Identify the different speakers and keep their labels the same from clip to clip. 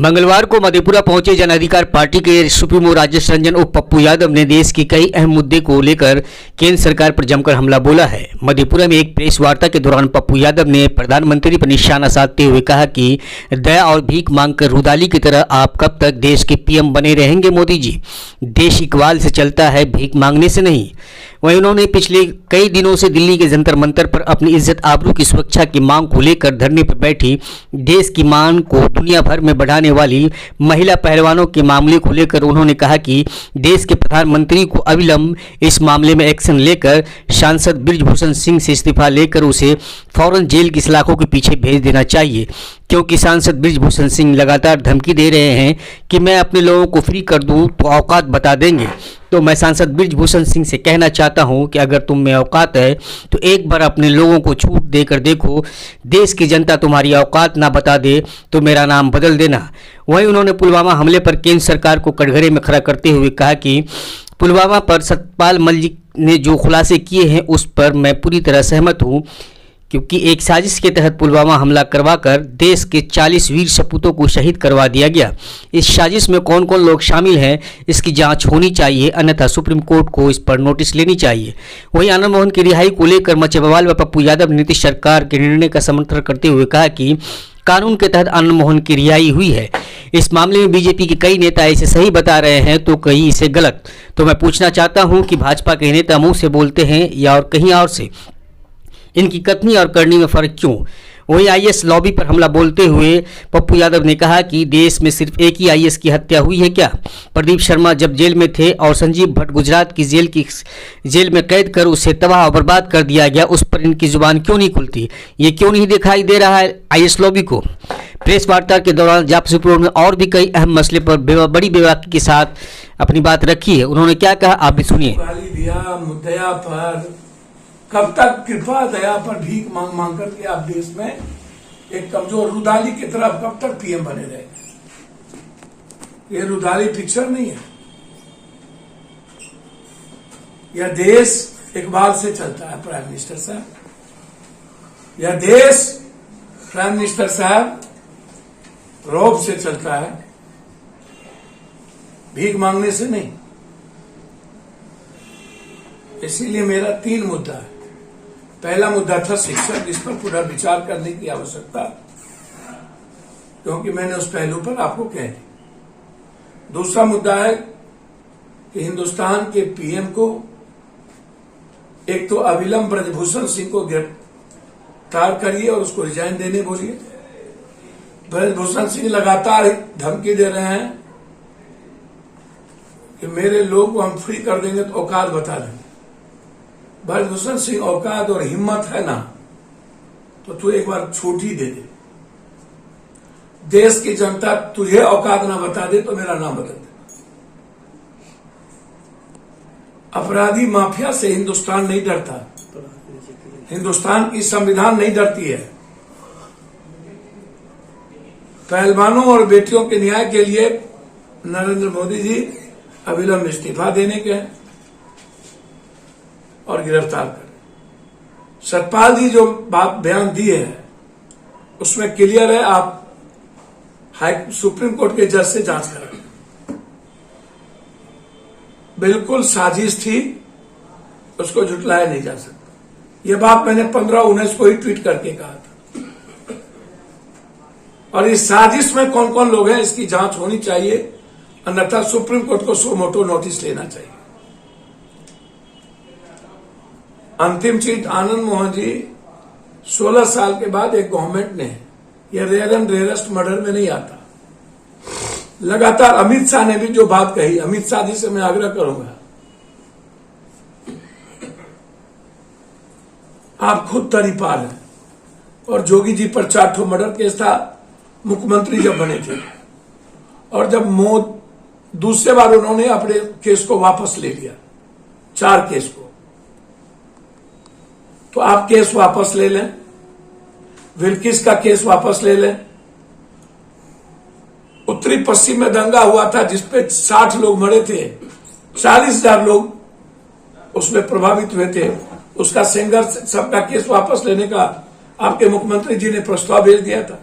Speaker 1: मंगलवार को मधेपुरा पहुंचे जन अधिकार पार्टी के सुप्रीमो राजेश रंजन उर्फ पप्पू यादव ने देश के कई अहम मुद्दे को लेकर केंद्र सरकार पर जमकर हमला बोला है। मधेपुरा में एक प्रेस वार्ता के दौरान पप्पू यादव ने प्रधानमंत्री पर निशाना साधते हुए कहा कि दया और भीख मांगकर रुदाली की तरह आप कब तक देश के पीएम बने रहेंगे मोदी जी। देश इकबाल से चलता है, भीख मांगने से नहीं। वहीं उन्होंने पिछले कई दिनों से दिल्ली के जंतर मंतर पर अपनी इज्जत आबरू की सुरक्षा की मांग को लेकर धरने पर बैठी देश की मांग को दुनिया भर में बढ़ाने वाली महिला पहलवानों के मामले को लेकर उन्होंने कहा कि देश के प्रधानमंत्री को अविलंब इस मामले में एक्शन लेकर सांसद बृजभूषण सिंह से इस्तीफा लेकर उसे फौरन जेल की सलाखों के पीछे भेज देना चाहिए, क्योंकि सांसद बृजभूषण सिंह लगातार धमकी दे रहे हैं कि मैं अपने लोगों को फ्री कर दूं तो औकात बता देंगे। तो मैं सांसद बृजभूषण सिंह से कहना चाहता हूं कि अगर तुम में औकात है तो एक बार अपने लोगों को छूट देकर देखो। देश की जनता तुम्हारी औकात ना बता दे तो मेरा नाम बदल देना। वहीं उन्होंने पुलवामा हमले पर केंद्र सरकार को कटघरे में खड़ा करते हुए कहा कि पुलवामा पर सतपाल मलिक ने जो खुलासे किए हैं उस पर मैं पूरी तरह सहमत हूँ, क्योंकि एक साजिश के तहत पुलवामा हमला करवाकर देश के 40 वीर सपूतों को शहीद करवा दिया गया। इस साजिश में कौन कौन लोग शामिल हैं इसकी जांच होनी चाहिए, अन्यथा सुप्रीम कोर्ट को इस पर नोटिस लेनी चाहिए। वहीं आनंद मोहन की रिहाई को लेकर मचे बवाल व पप्पू यादव ने नीतीश सरकार के निर्णय का समर्थन करते हुए कहा कि कानून के तहत आनंद मोहन की रिहाई हुई है। इस मामले में बीजेपी के कई नेता इसे सही बता रहे हैं तो कई इसे गलत। तो मैं पूछना चाहता हूं कि भाजपा के नेता मुंह से बोलते हैं या और कहीं और से, इनकी कथनी और करनी में फर्क क्यों। वहीं आईएएस लॉबी पर हमला बोलते हुए पप्पू यादव ने कहा कि देश में सिर्फ एक ही आईएएस की हत्या हुई है क्या। प्रदीप शर्मा जब जेल में थे और संजीव भट्ट गुजरात की जेल में कैद कर उसे तबाह और बर्बाद कर दिया गया, उस पर इनकी जुबान क्यों नहीं खुलती, ये क्यों नहीं दिखाई दे रहा है आईएएस लॉबी को। प्रेस वार्ता के दौरान जाप सुप्रीमो ने और भी कई अहम मसले पर बड़ी बेबाकी के साथ अपनी बात रखी है। उन्होंने क्या कहा आप भी सुनिए।
Speaker 2: कब तक कृपा दया पर भीख मांग मांग करके आप देश में एक कमजोर रुदाली की तरफ कब तक पीएम बने रहेंगे। ये रुदाली पिक्चर नहीं है। यह देश इकबाल से चलता है प्राइम मिनिस्टर साहब। यह देश प्राइम मिनिस्टर साहब रौब से चलता है, भीख मांगने से नहीं। इसीलिए मेरा 3 मुद्दा है। पहला मुद्दा था शिक्षा, जिस पर पूरा विचार करने की आवश्यकता, क्योंकि मैंने उस पहलू पर आपको कह दी। दूसरा मुद्दा है कि हिंदुस्तान के पीएम को एक तो अविलंब बृजभूषण सिंह को गिरफ्तार करिए और उसको रिजाइन देने बोलिए। बृजभूषण सिंह लगातार धमकी दे रहे हैं कि मेरे लोग को हम फ्री कर देंगे तो औकात बता देंगे। बृजभूषण सिंह औकात और हिम्मत है ना तो तू एक बार छूट ही दे दे। देश की जनता तुझे औकात ना बता दे तो मेरा नाम बदल दे। अपराधी माफिया से हिंदुस्तान नहीं डरता, हिंदुस्तान की संविधान नहीं डरती है। पहलवानों और बेटियों के न्याय के लिए नरेंद्र मोदी जी अविलंब इस्तीफा देने के हैं और गिरफ्तार करें। सतपाल जी जो बात बयान दिए हैं उसमें क्लियर है, आप सुप्रीम कोर्ट के जज से जांच करें। बिल्कुल साजिश थी, उसको झुटलाया नहीं जा सकता। यह बात मैंने 15-19 को ही ट्वीट करके कहा था। और इस साजिश में कौन कौन लोग हैं इसकी जांच होनी चाहिए, अन्यथा सुप्रीम कोर्ट को सो मोटो नोटिस लेना चाहिए। अंतिम चीज, आनंद मोहन जी 16 साल के बाद एक गवर्नमेंट ने, यह रेयर एंड रेयरेस्ट मर्डर में नहीं आता। लगातार अमित शाह ने भी जो बात कही, अमित शाह जी से मैं आग्रह करूंगा, आप खुद तरीपार हैं। और जोगी जी पर 4 ठो मर्डर केस था मुख्यमंत्री जब बने थे, और जब दूसरे बार उन्होंने अपने केस को वापस ले लिया, 4 केस को, तो आप केस वापस ले लें। विल्किस का केस वापस ले लें। उत्तरी पश्चिम में दंगा हुआ था जिसपे 60 लोग मरे थे, 40,000 लोग उसमें प्रभावित हुए थे, उसका सेंगर सबका केस वापस लेने का आपके मुख्यमंत्री जी ने प्रस्ताव भेज दिया था।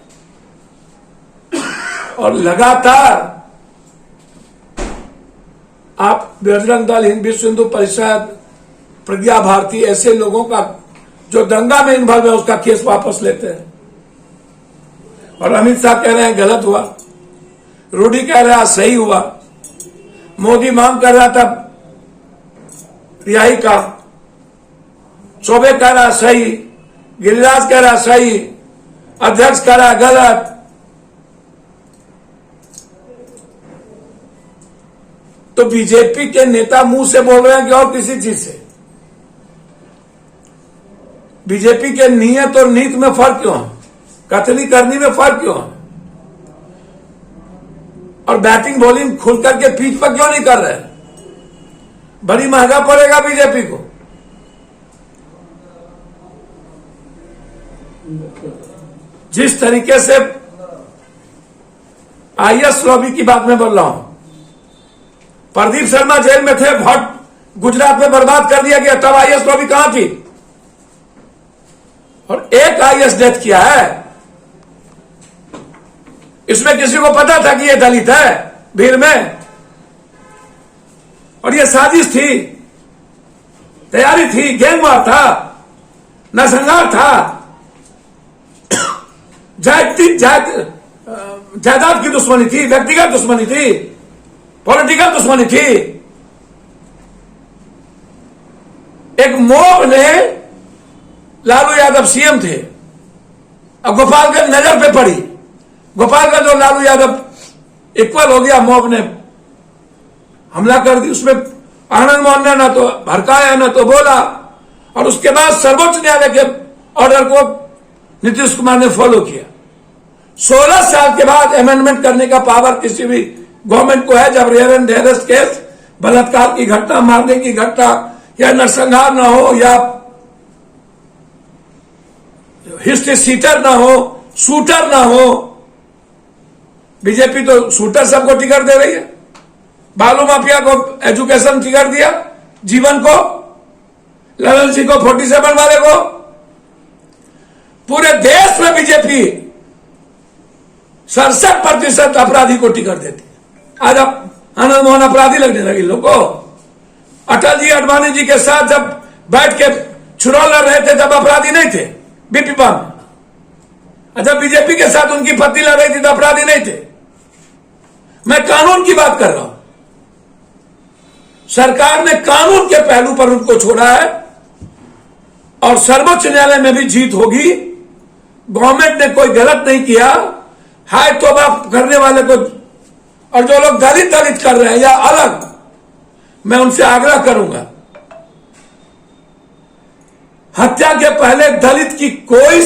Speaker 2: और लगातार आप बजरंग दल, विश्व हिंदू परिषद, प्रज्ञा भारती, ऐसे लोगों का जो दंगा में इन्वॉल्व है उसका केस वापस लेते हैं। और अमित शाह कह रहे हैं गलत हुआ, रूडी कह रहा है सही हुआ, मोदी मांग कर रहा था रिहाई का, चौबे कह रहा सही, गिरिराज कह रहा सही, अध्यक्ष कह रहा गलत। तो बीजेपी के नेता मुंह से बोल रहे हैं कि और किसी चीज से? बीजेपी के नियत और नीति में फर्क क्यों है? कथनी करनी में फर्क क्यों है? और बैटिंग बॉलिंग खुल करके पीच पर क्यों नहीं कर रहे? बड़ी महंगा पड़ेगा बीजेपी को। जिस तरीके से आईएएस लॉबी की बात मैं बोल रहा हूं, प्रदीप शर्मा जेल में थे, भट्ट गुजरात में बर्बाद कर दिया गया, तब आईएएस लॉबी कहां थी? और एक आईएएस डेथ किया है, इसमें किसी को पता था कि ये दलित है भीड़ में? और ये साजिश थी, तैयारी थी, गैंगवार था, नरसंहार था, जायदाद की दुश्मनी थी, व्यक्तिगत दुश्मनी थी, पॉलिटिकल दुश्मनी थी। एक मोब ने, लालू यादव सीएम थे, अब गोपालगंज नजर पे पड़ी, गोपालगंज और लालू यादव इक्वल हो गया, मोब ने हमला कर दी। उसमें आनंद मोहन ने ना तो भड़काया ना तो बोला, और उसके बाद सर्वोच्च न्यायालय के ऑर्डर को नीतीश कुमार ने फॉलो किया। 16 साल के बाद अमेंडमेंट करने का पावर किसी भी गवर्नमेंट को है, जब रेयर एंड डेयरेस्ट केस, बलात्कार की घटना, मारने की घटना, या नरसंहार ना हो, या हिस्ट्री सीटर ना हो, शूटर ना हो। बीजेपी तो शूटर सबको टिकट दे रही है, बालू माफिया को एजुकेशन टिकट दिया, जीवन को, ललन सिंह को 47 वाले को। पूरे देश में बीजेपी 67% अपराधी को टिकट देती है। आज अब आनंद मोहन अपराधी लगने लगे लोगों को। अटल जी, अडवाणी जी के साथ जब बैठ के चुनाव लड़ रहे थे तब अपराधी नहीं थे बीपीपा में। जब बीजेपी के साथ उनकी पत्नी लड़ रही थी तो अपराधी नहीं थे। मैं कानून की बात कर रहा हूं। सरकार ने कानून के पहलू पर उनको छोड़ा है, और सर्वोच्च न्यायालय में भी जीत होगी। गवर्नमेंट ने कोई गलत नहीं किया। हाय तौबा करने वाले को, और जो लोग दलित कर रहे हैं या अलग, मैं उनसे आग्रह करूंगा, हत्या के पहले दलित की कोई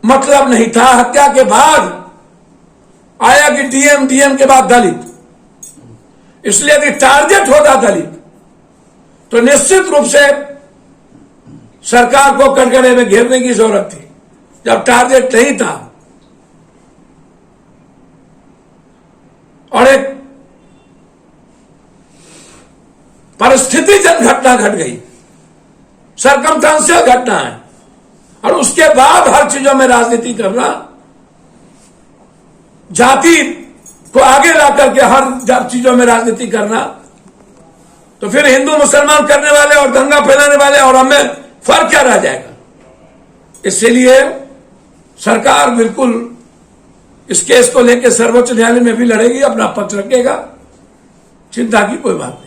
Speaker 2: मतलब नहीं था, हत्या के बाद आया कि डीएम के बाद दलित। इसलिए यदि टारगेट होता दलित तो निश्चित रूप से सरकार को कटघरे में घेरने की जरूरत थी। जब टारगेट नहीं था और एक परिस्थितिजन्य घटना घट गई, सर्कमस्टेंशियल घटना है, और उसके बाद हर चीजों में राजनीति करना, जाति को आगे ला करके हर चीजों में राजनीति करना, तो फिर हिंदू मुसलमान करने वाले और दंगा फैलाने वाले और हमें फर्क क्या रह जाएगा? इसलिए सरकार बिल्कुल इस केस को लेकर सर्वोच्च न्यायालय में भी लड़ेगी, अपना पक्ष रखेगा, चिंता की कोई बात नहीं।